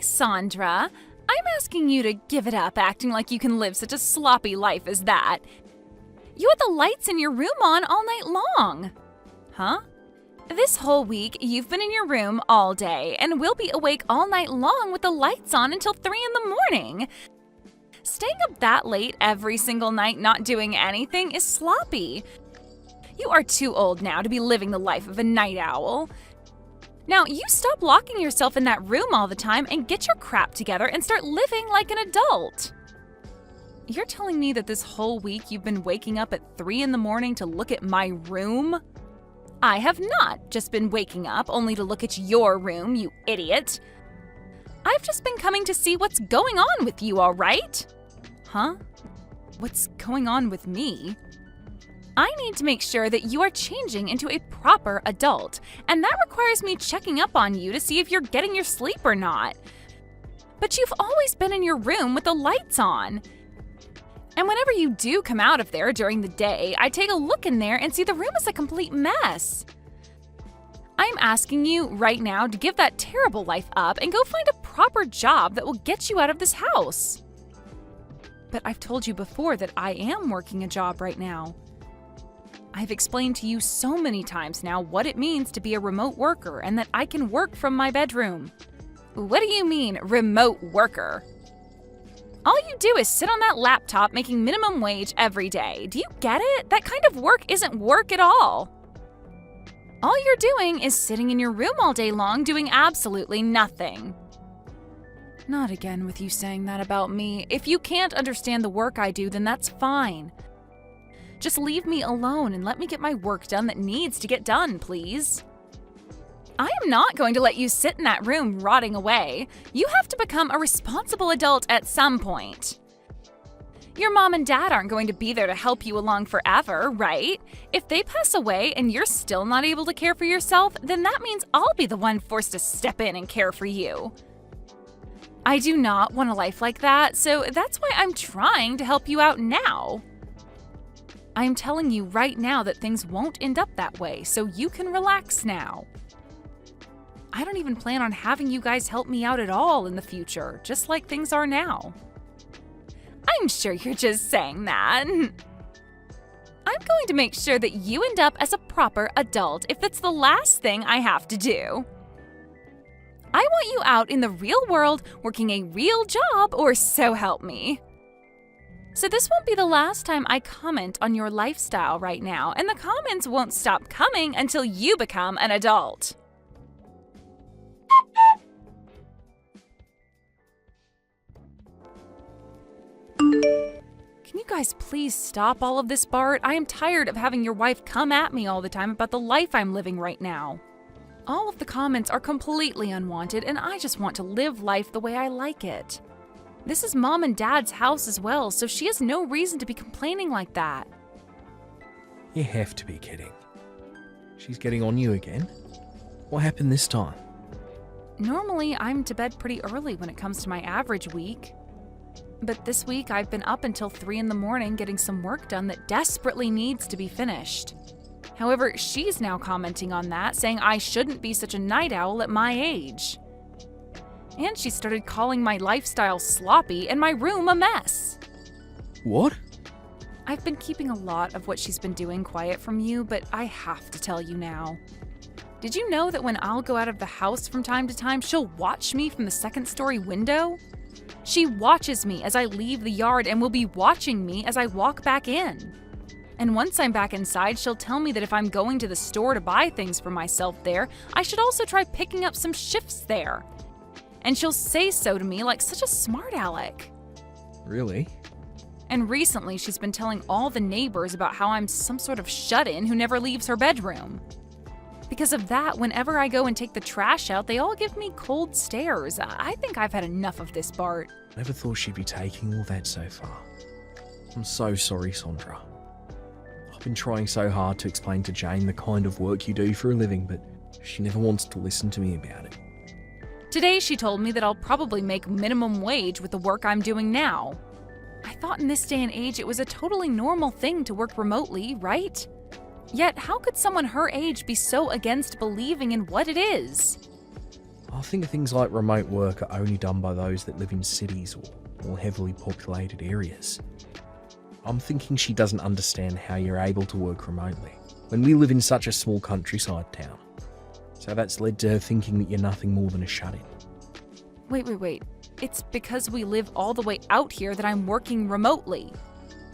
Sandra. I'm asking you to give it up acting like you can live such a sloppy life as that. You had the lights in your room on all night long. Huh? This whole week, you've been in your room all day, and we'll be awake all night long with the lights on until 3 in the morning. Staying up that late every single night not doing anything is sloppy. You are too old now to be living the life of a night owl. Now, you stop locking yourself in that room all the time and get your crap together and start living like an adult. You're telling me that this whole week you've been waking up at 3 in the morning to look at my room? I have not just been waking up only to look at your room, you idiot. I've just been coming to see what's going on with you, all right? Huh? What's going on with me? I need to make sure that you are changing into a proper adult, and that requires me checking up on you to see if you're getting your sleep or not. But you've always been in your room with the lights on. And whenever you do come out of there during the day, I take a look in there and see the room is a complete mess. I'm asking you right now to give that terrible life up and go find a proper job that will get you out of this house. But I've told you before that I am working a job right now. I've explained to you so many times now what it means to be a remote worker and that I can work from my bedroom. What do you mean, remote worker? All you do is sit on that laptop making minimum wage every day. Do you get it? That kind of work isn't work at all. All you're doing is sitting in your room all day long doing absolutely nothing. Not again with you saying that about me. If you can't understand the work I do, then that's fine. Just leave me alone and let me get my work done that needs to get done, please. I am not going to let you sit in that room rotting away. You have to become a responsible adult at some point. Your mom and dad aren't going to be there to help you along forever, right? If they pass away and you're still not able to care for yourself, then that means I'll be the one forced to step in and care for you. I do not want a life like that, so that's why I'm trying to help you out now. I'm telling you right now that things won't end up that way, so you can relax now. I don't even plan on having you guys help me out at all in the future, just like things are now. I'm sure you're just saying that. I'm going to make sure that you end up as a proper adult if it's the last thing I have to do. I want you out in the real world working a real job, or so help me. So this won't be the last time I comment on your lifestyle right now, and the comments won't stop coming until you become an adult. Can you guys please stop all of this, Bart? I am tired of having your wife come at me all the time about the life I'm living right now. All of the comments are completely unwanted, and I just want to live life the way I like it. This is Mom and Dad's house as well, so she has no reason to be complaining like that. You have to be kidding. She's getting on you again? What happened this time? Normally, I'm to bed pretty early when it comes to my average week. But this week, I've been up until 3 in the morning getting some work done that desperately needs to be finished. However, she's now commenting on that, saying I shouldn't be such a night owl at my age. And she started calling my lifestyle sloppy and my room a mess. What? I've been keeping a lot of what she's been doing quiet from you, but I have to tell you now. Did you know that when I'll go out of the house from time to time, she'll watch me from the second-story window? She watches me as I leave the yard and will be watching me as I walk back in. And once I'm back inside, she'll tell me that if I'm going to the store to buy things for myself there, I should also try picking up some shifts there. And she'll say so to me like such a smart aleck. Really? And recently, she's been telling all the neighbors about how I'm some sort of shut-in who never leaves her bedroom. Because of that, whenever I go and take the trash out, they all give me cold stares. I think I've had enough of this, Bart. Never thought she'd be taking all that so far. I'm so sorry, Sandra. I've been trying so hard to explain to Jane the kind of work you do for a living, but she never wants to listen to me about it. Today, she told me that I'll probably make minimum wage with the work I'm doing now. I thought in this day and age it was a totally normal thing to work remotely, right? Yet, how could someone her age be so against believing in what it is? I think things like remote work are only done by those that live in cities or more heavily populated areas. I'm thinking she doesn't understand how you're able to work remotely when we live in such a small countryside town. So that's led to her thinking that you're nothing more than a shut-in. Wait. It's because we live all the way out here that I'm working remotely.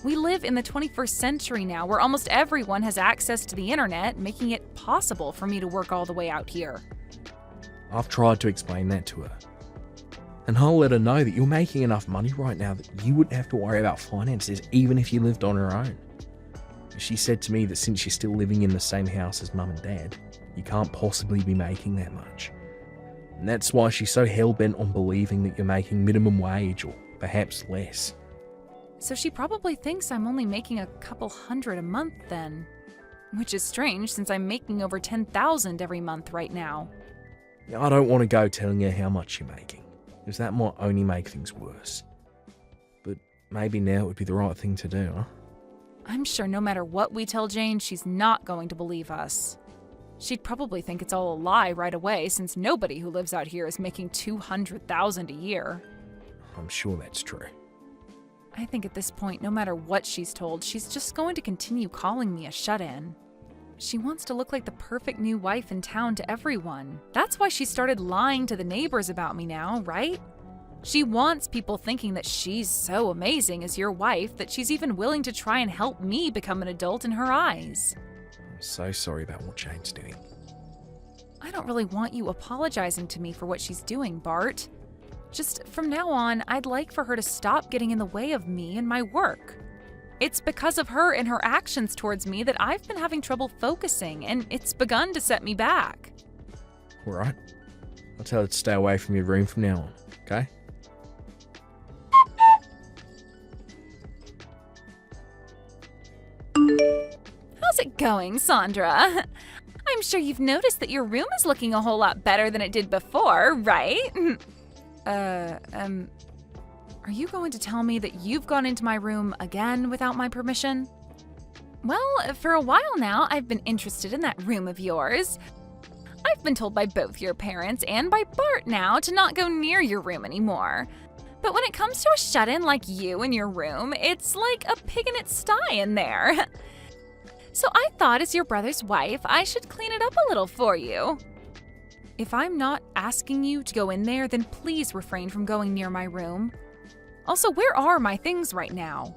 We live in the 21st century now, where almost everyone has access to the internet, making it possible for me to work all the way out here. I've tried to explain that to her. And I'll let her know that you're making enough money right now that you wouldn't have to worry about finances even if you lived on your own. She said to me that since you're still living in the same house as Mum and Dad, you can't possibly be making that much. And that's why she's so hell-bent on believing that you're making minimum wage or perhaps less. So she probably thinks I'm only making a couple $100 a month then. Which is strange since I'm making over $10,000 every month right now. I don't want to go telling her how much you're making, because that might only make things worse. But maybe now would be the right thing to do, huh? I'm sure no matter what we tell Jane, she's not going to believe us. She'd probably think it's all a lie right away, since nobody who lives out here is making $200,000 a year. I'm sure that's true. I think at this point, no matter what she's told, she's just going to continue calling me a shut-in. She wants to look like the perfect new wife in town to everyone. That's why she started lying to the neighbors about me now, right? She wants people thinking that she's so amazing as your wife that she's even willing to try and help me become an adult in her eyes. I'm so sorry about what Jane's doing. I don't really want you apologizing to me for what she's doing, Bart. Just from now on, I'd like for her to stop getting in the way of me and my work. It's because of her and her actions towards me that I've been having trouble focusing, and it's begun to set me back. Alright. I'll tell her to stay away from your room from now on, okay? How's it going, Sandra? I'm sure you've noticed that your room is looking a whole lot better than it did before, right? Are you going to tell me that you've gone into my room again without my permission? Well, for a while now, I've been interested in that room of yours. I've been told by both your parents and by Bart now to not go near your room anymore. But when it comes to a shut-in like you in your room, it's like a pig in its sty in there. So I thought as your brother's wife, I should clean it up a little for you. If I'm not asking you to go in there, then please refrain from going near my room. Also, where are my things right now?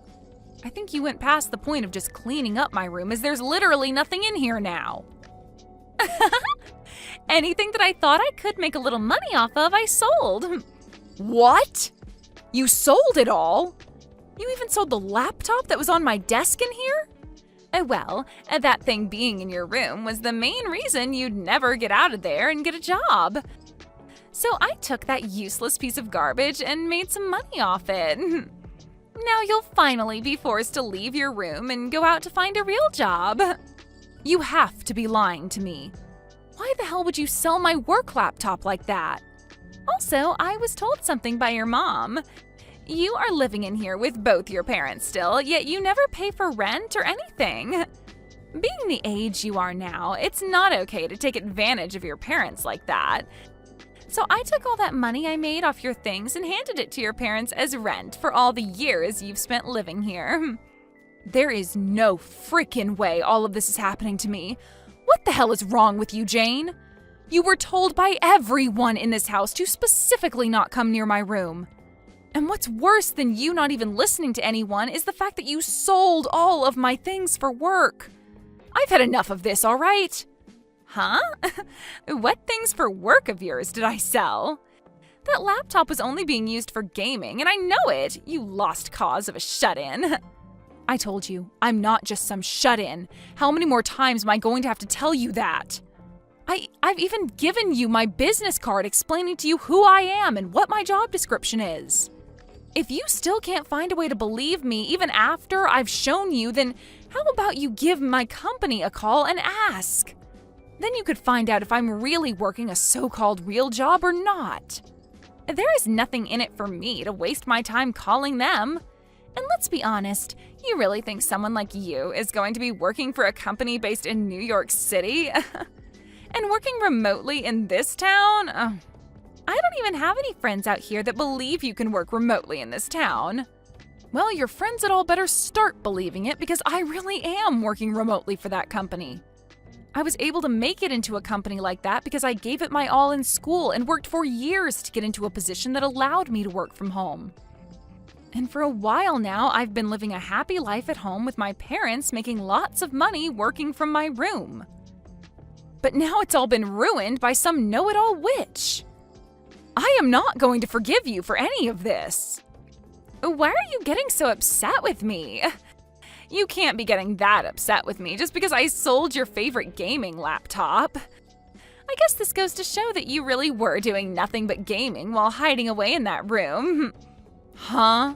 I think you went past the point of just cleaning up my room, as there's literally nothing in here now. Anything that I thought I could make a little money off of, I sold. What? You sold it all? You even sold the laptop that was on my desk in here? Well, that thing being in your room was the main reason you'd never get out of there and get a job. So I took that useless piece of garbage and made some money off it. Now you'll finally be forced to leave your room and go out to find a real job. You have to be lying to me. Why the hell would you sell my work laptop like that? Also, I was told something by your mom. You are living in here with both your parents still, yet you never pay for rent or anything. Being the age you are now, it's not okay to take advantage of your parents like that. So I took all that money I made off your things and handed it to your parents as rent for all the years you've spent living here. There is no freaking way all of this is happening to me. What the hell is wrong with you, Jane? You were told by everyone in this house to specifically not come near my room. And what's worse than you not even listening to anyone is the fact that you sold all of my things for work. I've had enough of this, all right? Huh? What things for work of yours did I sell? That laptop was only being used for gaming, and I know it, you lost cause of a shut-in. I told you, I'm not just some shut-in. How many more times am I going to have to tell you that? I've even given you my business card explaining to you who I am and what my job description is. If you still can't find a way to believe me even after I've shown you, then how about you give my company a call and ask? Then you could find out if I'm really working a so-called real job or not. There is nothing in it for me to waste my time calling them. And let's be honest, you really think someone like you is going to be working for a company based in New York City? And working remotely in this town? I don't even have any friends out here that believe you can work remotely in this town. Well, your friends had all better start believing it because I really am working remotely for that company. I was able to make it into a company like that because I gave it my all in school and worked for years to get into a position that allowed me to work from home. And for a while now, I've been living a happy life at home with my parents making lots of money working from my room. But now it's all been ruined by some know-it-all witch. I am not going to forgive you for any of this. Why are you getting so upset with me? You can't be getting that upset with me just because I sold your favorite gaming laptop. I guess this goes to show that you really were doing nothing but gaming while hiding away in that room. Huh?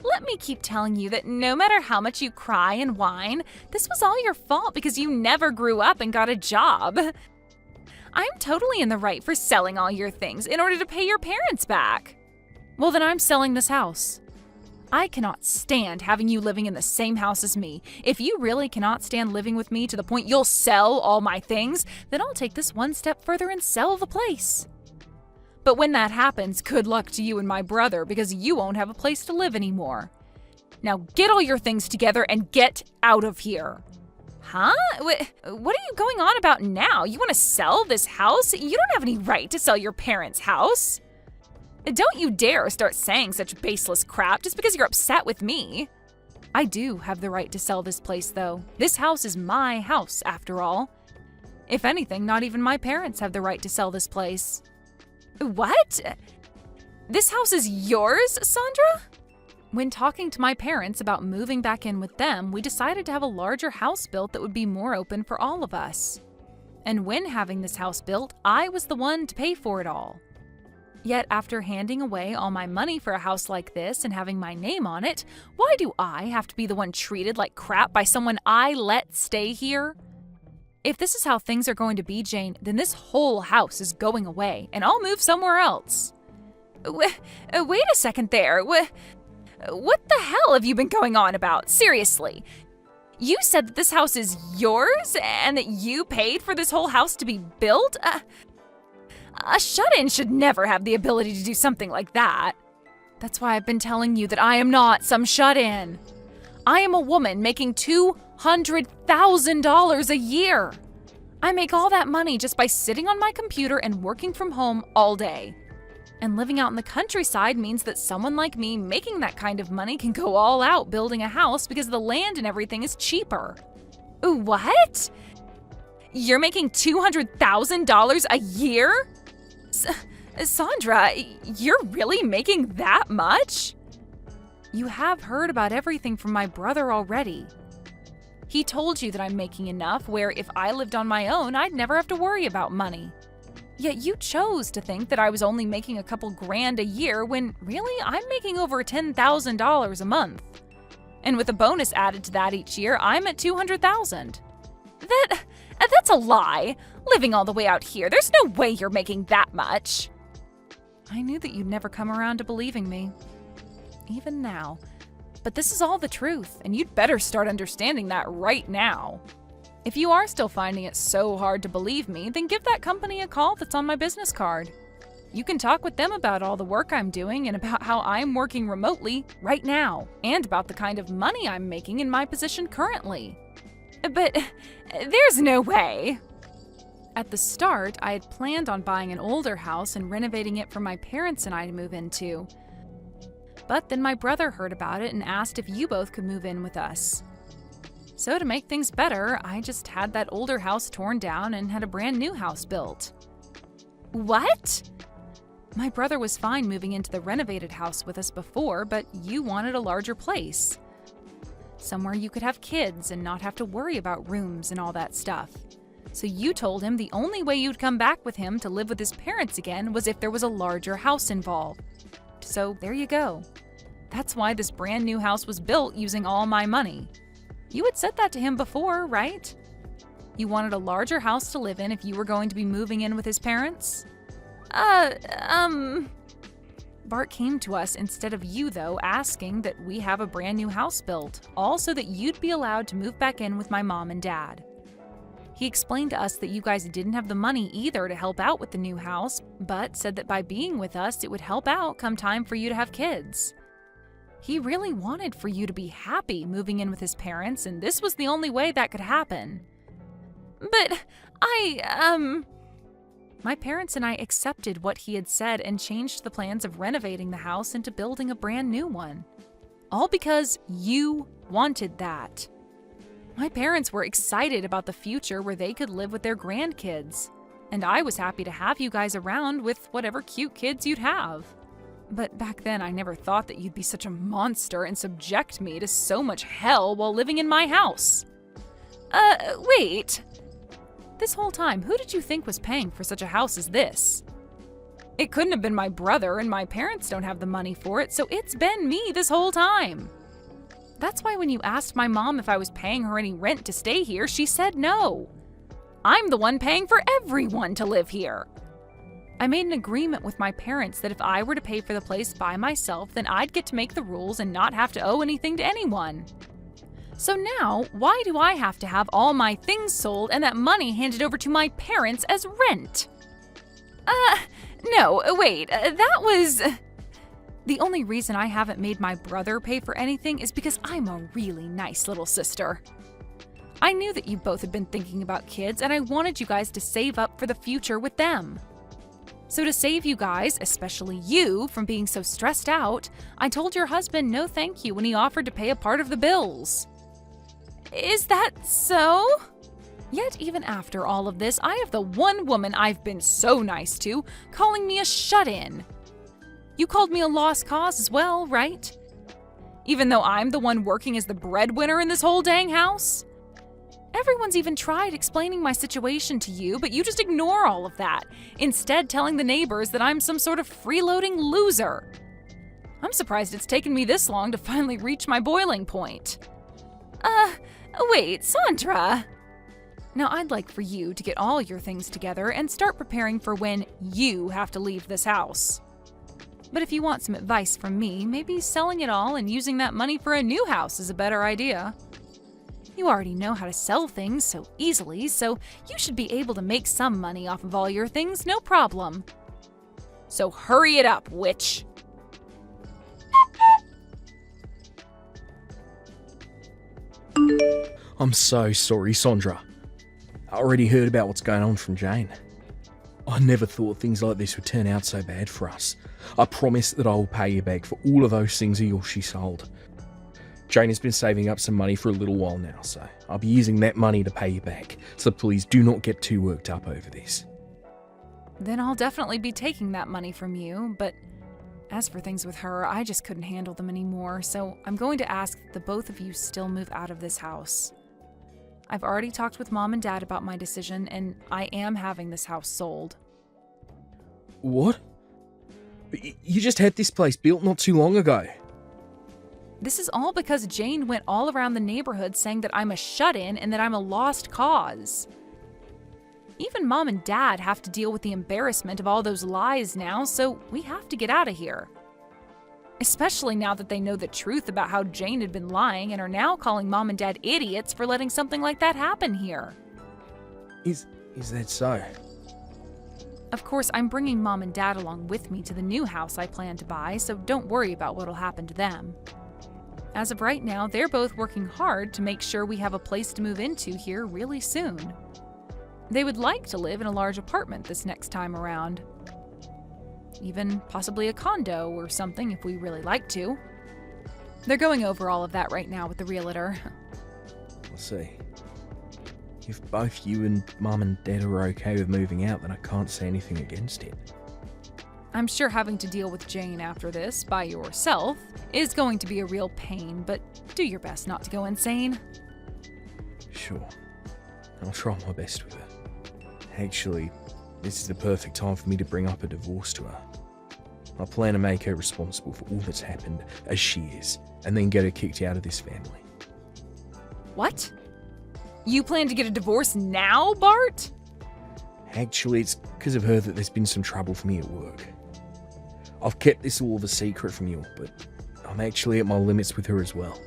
Let me keep telling you that no matter how much you cry and whine, this was all your fault because you never grew up and got a job. I'm totally in the right for selling all your things in order to pay your parents back. Well, then I'm selling this house. I cannot stand having you living in the same house as me. If you really cannot stand living with me to the point you'll sell all my things, then I'll take this one step further and sell the place. But when that happens, good luck to you and my brother because you won't have a place to live anymore. Now get all your things together and get out of here. Huh? What are you going on about now? You want to sell this house? You don't have any right to sell your parents' house. Don't you dare start saying such baseless crap just because you're upset with me. I do have the right to sell this place, though. This house is my house, after all. If anything, not even my parents have the right to sell this place. What? This house is yours, Sandra? When talking to my parents about moving back in with them, we decided to have a larger house built that would be more open for all of us. And when having this house built, I was the one to pay for it all. Yet after handing away all my money for a house like this and having my name on it, why do I have to be the one treated like crap by someone I let stay here? If this is how things are going to be, Jane, then this whole house is going away and I'll move somewhere else. Wait a second there. What the hell have you been going on about? Seriously. You said that this house is yours and that you paid for this whole house to be built? A shut-in should never have the ability to do something like that. That's why I've been telling you that I am not some shut-in. I am a woman making $200,000 a year. I make all that money just by sitting on my computer and working from home all day. And living out in the countryside means that someone like me making that kind of money can go all out building a house because the land and everything is cheaper. What? You're making $200,000 a year? Sandra, you're really making that much? You have heard about everything from my brother already. He told you that I'm making enough where if I lived on my own, I'd never have to worry about money. Yet you chose to think that I was only making a couple grand a year when really I'm making over $10,000 a month. And with a bonus added to that each year, I'm at $200,000. That's a lie. Living all the way out here, there's no way you're making that much. I knew that you'd never come around to believing me. Even now. But this is all the truth, and you'd better start understanding that right now. If you are still finding it so hard to believe me, then give that company a call that's on my business card. You can talk with them about all the work I'm doing and about how I'm working remotely right now, and about the kind of money I'm making in my position currently. But there's no way. At the start, I had planned on buying an older house and renovating it for my parents and I to move into. But then my brother heard about it and asked if you both could move in with us. So to make things better, I just had that older house torn down and had a brand new house built. What? My brother was fine moving into the renovated house with us before, but you wanted a larger place. Somewhere you could have kids and not have to worry about rooms and all that stuff. So you told him the only way you'd come back with him to live with his parents again was if there was a larger house involved. So there you go. That's why this brand new house was built using all my money. You had said that to him before, right? You wanted a larger house to live in if you were going to be moving in with his parents? Bart came to us instead of you, though, asking that we have a brand new house built, all so that you'd be allowed to move back in with my mom and dad. He explained to us that you guys didn't have the money either to help out with the new house, but said that by being with us, it would help out come time for you to have kids. He really wanted for you to be happy moving in with his parents, and this was the only way that could happen. But My parents and I accepted what he had said and changed the plans of renovating the house into building a brand new one. All because you wanted that. My parents were excited about the future where they could live with their grandkids, and I was happy to have you guys around with whatever cute kids you'd have. But back then, I never thought that you'd be such a monster and subject me to so much hell while living in my house. Wait. This whole time, who did you think was paying for such a house as this? It couldn't have been my brother, and my parents don't have the money for it, so it's been me this whole time. That's why when you asked my mom if I was paying her any rent to stay here, she said no. I'm the one paying for everyone to live here. I made an agreement with my parents that if I were to pay for the place by myself, then I'd get to make the rules and not have to owe anything to anyone. So now, why do I have to have all my things sold and that money handed over to my parents as rent? No, wait, that was... The only reason I haven't made my brother pay for anything is because I'm a really nice little sister. I knew that you both had been thinking about kids, and I wanted you guys to save up for the future with them. So to save you guys, especially you, from being so stressed out, I told your husband no thank you when he offered to pay a part of the bills. Is that so? Yet even after all of this, I have the one woman I've been so nice to calling me a shut-in. You called me a lost cause as well, right? Even though I'm the one working as the breadwinner in this whole dang house? Everyone's even tried explaining my situation to you, but you just ignore all of that, instead telling the neighbors that I'm some sort of freeloading loser. I'm surprised it's taken me this long to finally reach my boiling point. Wait, Sandra. Now I'd like for you to get all your things together and start preparing for when you have to leave this house. But if you want some advice from me, maybe selling it all and using that money for a new house is a better idea. You already know how to sell things so easily, so you should be able to make some money off of all your things, no problem. So hurry it up, witch. I'm so sorry, Sandra. I already heard about what's going on from Jane. I never thought things like this would turn out so bad for us. I promise that I will pay you back for all of those things of yours she sold. Jane has been saving up some money for a little while now, so I'll be using that money to pay you back. So please do not get too worked up over this. Then I'll definitely be taking that money from you, but as for things with her, I just couldn't handle them anymore, so I'm going to ask that the both of you still move out of this house. I've already talked with Mom and Dad about my decision, and I am having this house sold. What? You just had this place built not too long ago. This is all because Jane went all around the neighborhood saying that I'm a shut-in and that I'm a lost cause. Even Mom and Dad have to deal with the embarrassment of all those lies now, so we have to get out of here. Especially now that they know the truth about how Jane had been lying and are now calling Mom and Dad idiots for letting something like that happen here. Is that so? Of course, I'm bringing Mom and Dad along with me to the new house I plan to buy, so don't worry about what'll happen to them. As of right now, they're both working hard to make sure we have a place to move into here really soon. They would like to live in a large apartment this next time around. Even possibly a condo or something if we really like to. They're going over all of that right now with the realtor. I'll see. If both you and Mum and Dad are okay with moving out, then I can't say anything against it. I'm sure having to deal with Jane after this by yourself is going to be a real pain, but do your best not to go insane. Sure. I'll try my best with her. Actually, this is the perfect time for me to bring up a divorce to her. I plan to make her responsible for all that's happened, as she is, and then get her kicked out of this family. What? You plan to get a divorce now, Bart? Actually, it's because of her that there's been some trouble for me at work. I've kept this all of a secret from you, but I'm actually at my limits with her as well.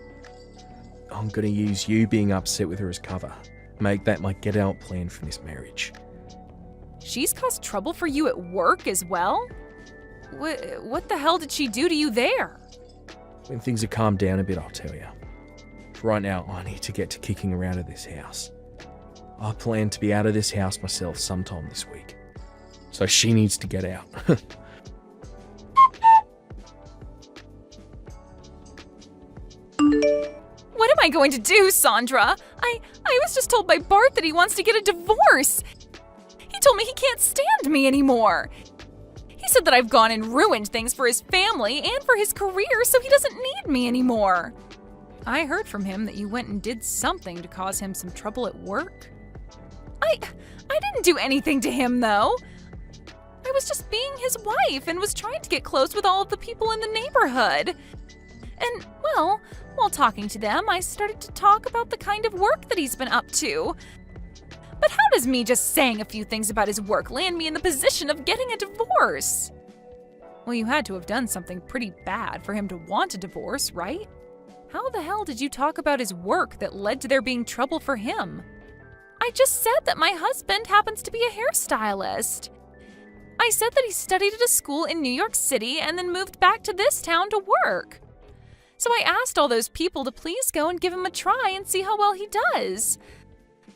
I'm going to use you being upset with her as cover, Make that my get out plan for this marriage. She's caused trouble for you at work as well? What the hell did she do to you there? When things have calmed down a bit, I'll tell you. Right now, I need to get to kicking around at this house. I plan to be out of this house myself sometime this week. So she needs to get out. What am I going to do, Sandra? I was just told by Bart that he wants to get a divorce. He told me he can't stand me anymore. He said that I've gone and ruined things for his family and for his career, so he doesn't need me anymore. I heard from him that you went and did something to cause him some trouble at work. I didn't do anything to him, though. I was just being his wife and was trying to get close with all of the people in the neighborhood. And, well, while talking to them, I started to talk about the kind of work that he's been up to. But how does me just saying a few things about his work land me in the position of getting a divorce? Well, you had to have done something pretty bad for him to want a divorce, right? How the hell did you talk about his work that led to there being trouble for him? I just said that my husband happens to be a hairstylist. I said that he studied at a school in New York City and then moved back to this town to work. So I asked all those people to please go and give him a try and see how well he does.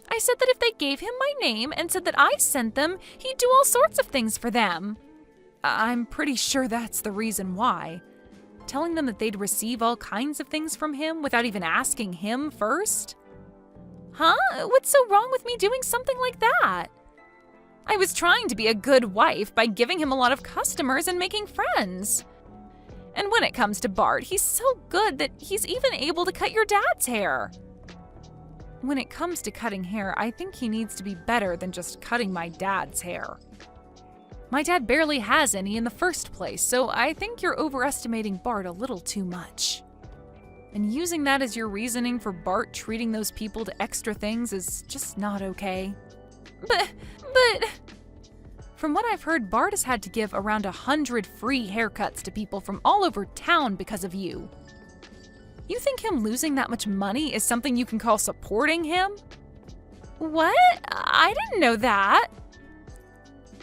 I said that if they gave him my name and said that I sent them, he'd do all sorts of things for them. I'm pretty sure that's the reason why. Telling them that they'd receive all kinds of things from him without even asking him first? Huh? What's so wrong with me doing something like that? I was trying to be a good wife by giving him a lot of customers and making friends. And when it comes to Bart, he's so good that he's even able to cut your dad's hair. When it comes to cutting hair, I think he needs to be better than just cutting my dad's hair. My dad barely has any in the first place, so I think you're overestimating Bart a little too much. And using that as your reasoning for Bart treating those people to extra things is just not okay. But... From what I've heard, Bart has had to give around 100 free haircuts to people from all over town because of you. You think him losing that much money is something you can call supporting him? What? I didn't know that.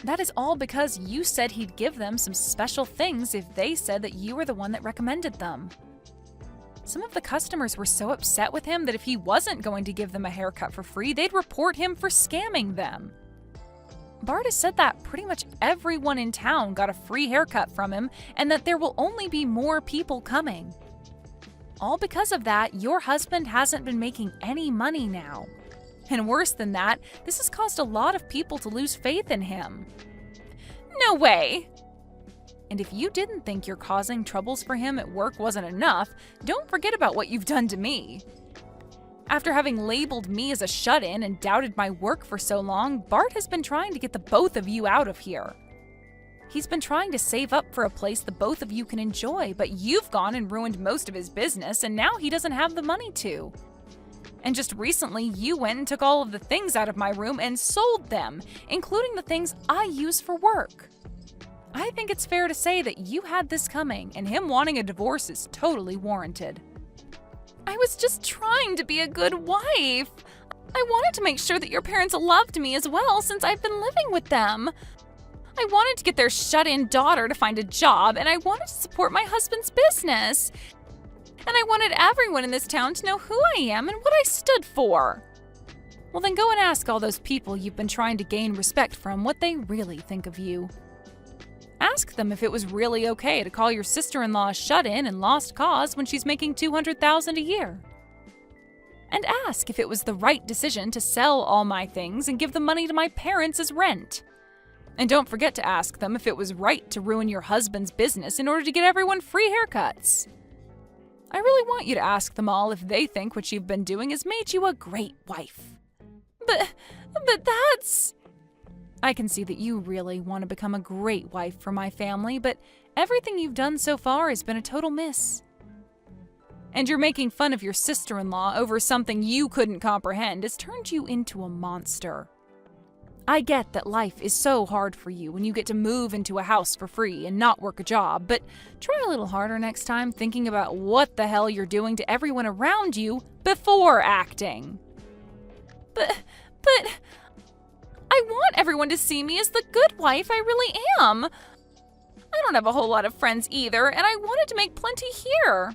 That is all because you said he'd give them some special things if they said that you were the one that recommended them. Some of the customers were so upset with him that if he wasn't going to give them a haircut for free, they'd report him for scamming them. Bart has said that pretty much everyone in town got a free haircut from him and that there will only be more people coming. All because of that, your husband hasn't been making any money now. And worse than that, this has caused a lot of people to lose faith in him. No way! And if you didn't think your causing troubles for him at work wasn't enough, don't forget about what you've done to me. After having labeled me as a shut-in and doubted my work for so long, Bart has been trying to get the both of you out of here. He's been trying to save up for a place the both of you can enjoy, but you've gone and ruined most of his business, and now he doesn't have the money to. And just recently, you went and took all of the things out of my room and sold them, including the things I use for work. I think it's fair to say that you had this coming, and him wanting a divorce is totally warranted. I was just trying to be a good wife. I wanted to make sure that your parents loved me as well since I've been living with them. I wanted to get their shut-in daughter to find a job, and I wanted to support my husband's business. And I wanted everyone in this town to know who I am and what I stood for. Well, then go and ask all those people you've been trying to gain respect from what they really think of you. Ask them if it was really okay to call your sister-in-law a shut-in and lost cause when she's making $200,000 a year. And ask if it was the right decision to sell all my things and give the money to my parents as rent. And don't forget to ask them if it was right to ruin your husband's business in order to get everyone free haircuts. I really want you to ask them all if they think what you've been doing has made you a great wife. But that's... I can see that you really want to become a great wife for my family, but everything you've done so far has been a total miss. And you're making fun of your sister-in-law over something you couldn't comprehend has turned you into a monster. I get that life is so hard for you when you get to move into a house for free and not work a job, but try a little harder next time thinking about what the hell you're doing to everyone around you before acting. But I want everyone to see me as the good wife I really am. I don't have a whole lot of friends either, and I wanted to make plenty here.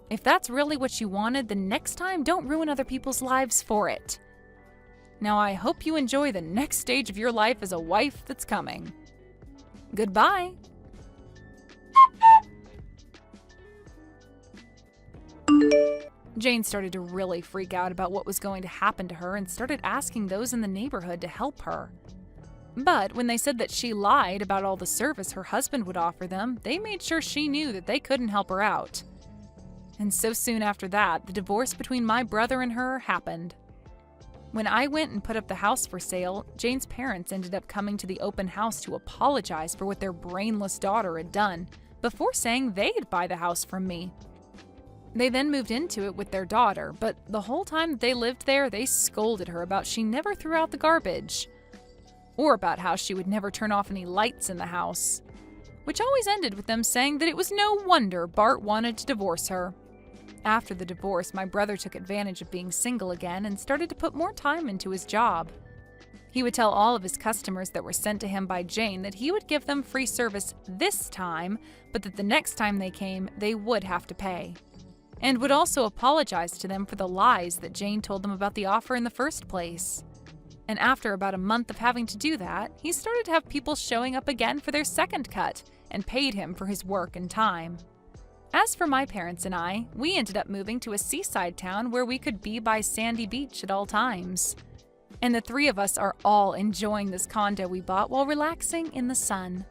If that's really what you wanted, then next time don't ruin other people's lives for it. Now I hope you enjoy the next stage of your life as a wife that's coming. Goodbye. Jane started to really freak out about what was going to happen to her and started asking those in the neighborhood to help her. But when they said that she lied about all the service her husband would offer them, they made sure she knew that they couldn't help her out. And so soon after that, the divorce between my brother and her happened. When I went and put up the house for sale, Jane's parents ended up coming to the open house to apologize for what their brainless daughter had done, before saying they'd buy the house from me. They then moved into it with their daughter, but the whole time that they lived there, they scolded her about she never threw out the garbage, or about how she would never turn off any lights in the house, which always ended with them saying that it was no wonder Bart wanted to divorce her. After the divorce, my brother took advantage of being single again and started to put more time into his job. He would tell all of his customers that were sent to him by Jane that he would give them free service this time, but that the next time they came, they would have to pay. And would also apologize to them for the lies that Jane told them about the offer in the first place. And after about a month of having to do that, he started to have people showing up again for their second cut and paid him for his work and time. As for my parents and I, we ended up moving to a seaside town where we could be by sandy beach at all times. And the three of us are all enjoying this condo we bought while relaxing in the sun.